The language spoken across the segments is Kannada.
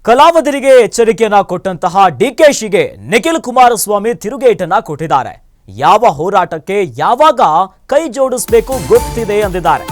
ಕಲಾವಿದರಿಗೆ ಎಚ್ಚರಿಕೆಯನ್ನ ಕೊಟ್ಟಂತಹ ಡಿಕೆಶಿಗೆ ನಿಖಿಲ್ ಕುಮಾರಸ್ವಾಮಿ ತಿರುಗೇಟನ್ನ ಕೊಟ್ಟಿದ್ದಾರೆ. ಯಾವ ಹೋರಾಟಕ್ಕೆ ಯಾವಾಗ ಕೈ ಜೋಡಿಸಬೇಕು ಗೊತ್ತಿದೆ ಎಂದಿದ್ದಾರೆ.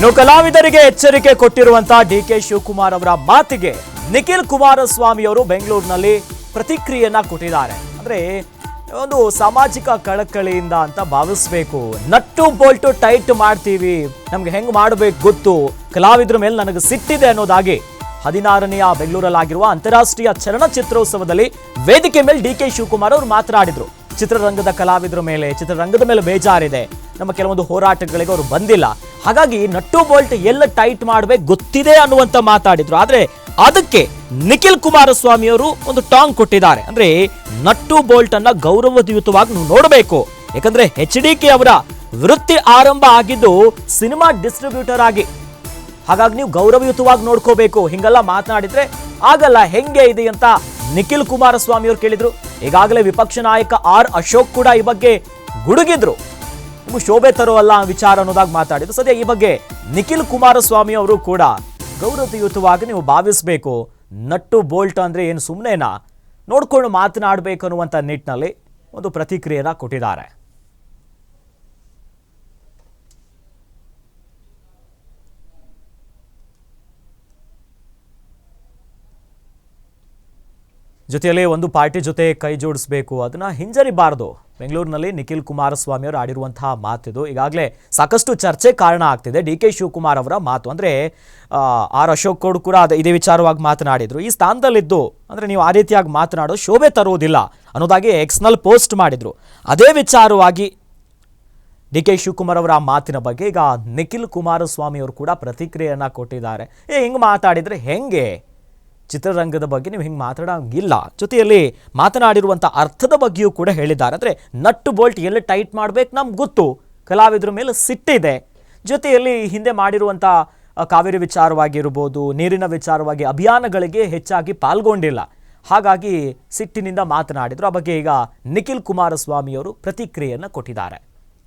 ಇನ್ನು ಕಲಾವಿದರಿಗೆ ಎಚ್ಚರಿಕೆ ಕೊಟ್ಟಿರುವಂತಹ ಡಿಕೆ ಶಿವಕುಮಾರ್ ಅವರ ಮಾತಿಗೆ ನಿಖಿಲ್ ಕುಮಾರಸ್ವಾಮಿ ಅವರು ಬೆಂಗಳೂರಿನಲ್ಲಿ ಪ್ರತಿಕ್ರಿಯೆಯನ್ನ ಕೊಟ್ಟಿದ್ದಾರೆ. ಅಂದ್ರೆ ಒಂದು ಸಾಮಾಜಿಕ ಕಳಕಳಿಯಿಂದ ಅಂತ ಭಾವಿಸಬೇಕು. ನಟ್ಟು ಬೋಲ್ಟು ಟೈಟ್ ಮಾಡ್ತೀವಿ, ನಮ್ಗೆ ಹೆಂಗ್ ಮಾಡಬೇಕು ಗೊತ್ತು, ಕಲಾವಿದರ ಮೇಲೆ ನನಗೆ ಸಿಟ್ಟಿದೆ ಅನ್ನೋದಾಗಿ 16ನೆಯ ಬೆಂಗಳೂರಲ್ಲಾಗಿರುವ ಅಂತಾರಾಷ್ಟ್ರೀಯ ಚಲನಚಿತ್ರೋತ್ಸವದಲ್ಲಿ ವೇದಿಕೆ ಮೇಲೆ ಡಿಕೆ ಶಿವಕುಮಾರ್ ಅವರು ಮಾತನಾಡಿದ್ರು. ಚಿತ್ರರಂಗದ ಕಲಾವಿದರ ಮೇಲೆ, ಚಿತ್ರರಂಗದ ಮೇಲೆ ಬೇಜಾರಿದೆ, ನಮ್ಮ ಕೆಲವೊಂದು ಹೋರಾಟಗಳಿಗೆ ಅವರು ಬಂದಿಲ್ಲ, ಹಾಗಾಗಿ ನಟ್ಟು ಬೋಲ್ಟ್ ಎಲ್ಲ ಟೈಟ್ ಮಾಡಬೇಕು ಗೊತ್ತಿದೆ ಅನ್ನುವಂತ ಮಾತಾಡಿದ್ರು. ಆದ್ರೆ ಅದಕ್ಕೆ ನಿಖಿಲ್ ಕುಮಾರಸ್ವಾಮಿ ಅವರು ಒಂದು ಟಾಂಗ್ ಕೊಟ್ಟಿದ್ದಾರೆ. ಅಂದ್ರೆ ನಟ್ಟು ಬೋಲ್ಟ್ ಅನ್ನ ಗೌರವಯುತವಾಗಿ ನೀವು ನೋಡಬೇಕು, ಯಾಕಂದ್ರೆ HDK ಅವರ ವೃತ್ತಿ ಆರಂಭ ಆಗಿದ್ದು ಸಿನಿಮಾ ಡಿಸ್ಟ್ರಿಬ್ಯೂಟರ್ ಆಗಿ, ಹಾಗಾಗಿ ನೀವು ಗೌರವಯುತವಾಗಿ ನೋಡ್ಕೋಬೇಕು, ಹಿಂಗೆಲ್ಲ ಮಾತನಾಡಿದ್ರೆ ಆಗಲ್ಲ, ಹೆಂಗೆ ಇದೆ ಅಂತ ನಿಖಿಲ್ ಕುಮಾರಸ್ವಾಮಿ ಅವರು ಕೇಳಿದ್ರು. ಈಗಾಗಲೇ ವಿಪಕ್ಷ ನಾಯಕ ಅಶೋಕ್ ಕೂಡ ಈ ಬಗ್ಗೆ ಗುಡುಗಿದ್ರು, ಶೋಭೆ ತರೋಲ್ಲ ವಿಚಾರ ಅನ್ನೋದಾಗಿ ಮಾತಾಡಿದ್ರು. ಸದ್ಯ ಈ ಬಗ್ಗೆ ನಿಖಿಲ್ ಕುಮಾರಸ್ವಾಮಿ ಅವರು ಕೂಡ ಗೌರವಯುತವಾಗಿ ನೀವು ಭಾವಿಸಬೇಕು, ನಟ್ಟು ಬೋಲ್ಟ್ ಅಂದ್ರೆ ಏನು ಸುಮ್ಮನೆನಾ, ನೋಡ್ಕೊಂಡು ಮಾತನಾಡಬೇಕು ಅನ್ನುವಂಥ ನಿಟ್ಟಿನಲ್ಲಿ ಒಂದು ಪ್ರತಿಕ್ರಿಯೆನ ಕೊಟ್ಟಿದ್ದಾರೆ. ಜೊತೆಯಲ್ಲಿ ಒಂದು ಪಾರ್ಟಿ ಜೊತೆ ಕೈ ಜೋಡಿಸಬೇಕು, ಅದನ್ನ ಹಿಂಜರಿಬಾರದು. ಬೆಂಗಳೂರಿನಲ್ಲಿ ನಿಖಿಲ್ ಕುಮಾರಸ್ವಾಮಿ ಅವರು ಆಡಿರುವಂತಹ ಮಾತಿದು ಈಗಾಗಲೇ ಸಾಕಷ್ಟು ಚರ್ಚೆ ಕಾರಣ ಆಗ್ತಿದೆ. ಡಿಕೆ ಶಿವಕುಮಾರ್ ಅವರ ಮಾತು ಅಂದ್ರೆ ಅಶೋಕ್ ಕೂಡ ಇದೇ ವಿಚಾರವಾಗಿ ಮಾತನಾಡಿದ್ರು. ಈ ಸ್ಥಾನದಲ್ಲಿದ್ದು ಅಂದ್ರೆ ನೀವು ಆ ರೀತಿಯಾಗಿ ಮಾತನಾಡೋದು ಶೋಭೆ ತರುವುದಿಲ್ಲ ಅನ್ನೋದಾಗಿ ಎಕ್ಸ್ನಲ್ಲಿ ಪೋಸ್ಟ್ ಮಾಡಿದ್ರು. ಅದೇ ವಿಚಾರವಾಗಿ ಡಿಕೆ ಶಿವಕುಮಾರ್ ಅವರ ಮಾತಿನ ಬಗ್ಗೆ ಈಗ ನಿಖಿಲ್ ಕುಮಾರಸ್ವಾಮಿ ಅವರು ಕೂಡ ಪ್ರತಿಕ್ರಿಯೆಯನ್ನ ಕೊಟ್ಟಿದ್ದಾರೆ. ಹಿಂಗೆ ಮಾತಾಡಿದ್ರೆ ಹೆಂಗೆ, ಚಿತ್ರರಂಗದ ಬಗ್ಗೆ ನೀವು ಹಿಂಗೆ ಮಾತಾಡೋಂಗಿಲ್ಲ. ಜೊತೆಯಲ್ಲಿ ಮಾತನಾಡಿರುವಂಥ ಅರ್ಥದ ಬಗ್ಗೆಯೂ ಕೂಡ ಹೇಳಿದ್ದಾರೆ. ಅಂದರೆ ನಟ್ಟು ಬೋಲ್ಟ್ ಎಲ್ಲ ಟೈಟ್ ಮಾಡ್ಬೇಕು ನಮ್ಗೆ ಗೊತ್ತು, ಕಲಾವಿದರ ಮೇಲೆ ಸಿಟ್ಟಿದೆ. ಜೊತೆಯಲ್ಲಿ ಹಿಂದೆ ಮಾಡಿರುವಂಥ ಕಾವೇರಿ ವಿಚಾರವಾಗಿರ್ಬೋದು, ನೀರಿನ ವಿಚಾರವಾಗಿ ಅಭಿಯಾನಗಳಿಗೆ ಹೆಚ್ಚಾಗಿ ಪಾಲ್ಗೊಂಡಿಲ್ಲ, ಹಾಗಾಗಿ ಸಿಟ್ಟಿನಿಂದ ಮಾತನಾಡಿದರು. ಆ ಬಗ್ಗೆ ಈಗ ನಿಖಿಲ್ ಕುಮಾರಸ್ವಾಮಿ ಅವರು ಪ್ರತಿಕ್ರಿಯೆಯನ್ನು ಕೊಟ್ಟಿದ್ದಾರೆ.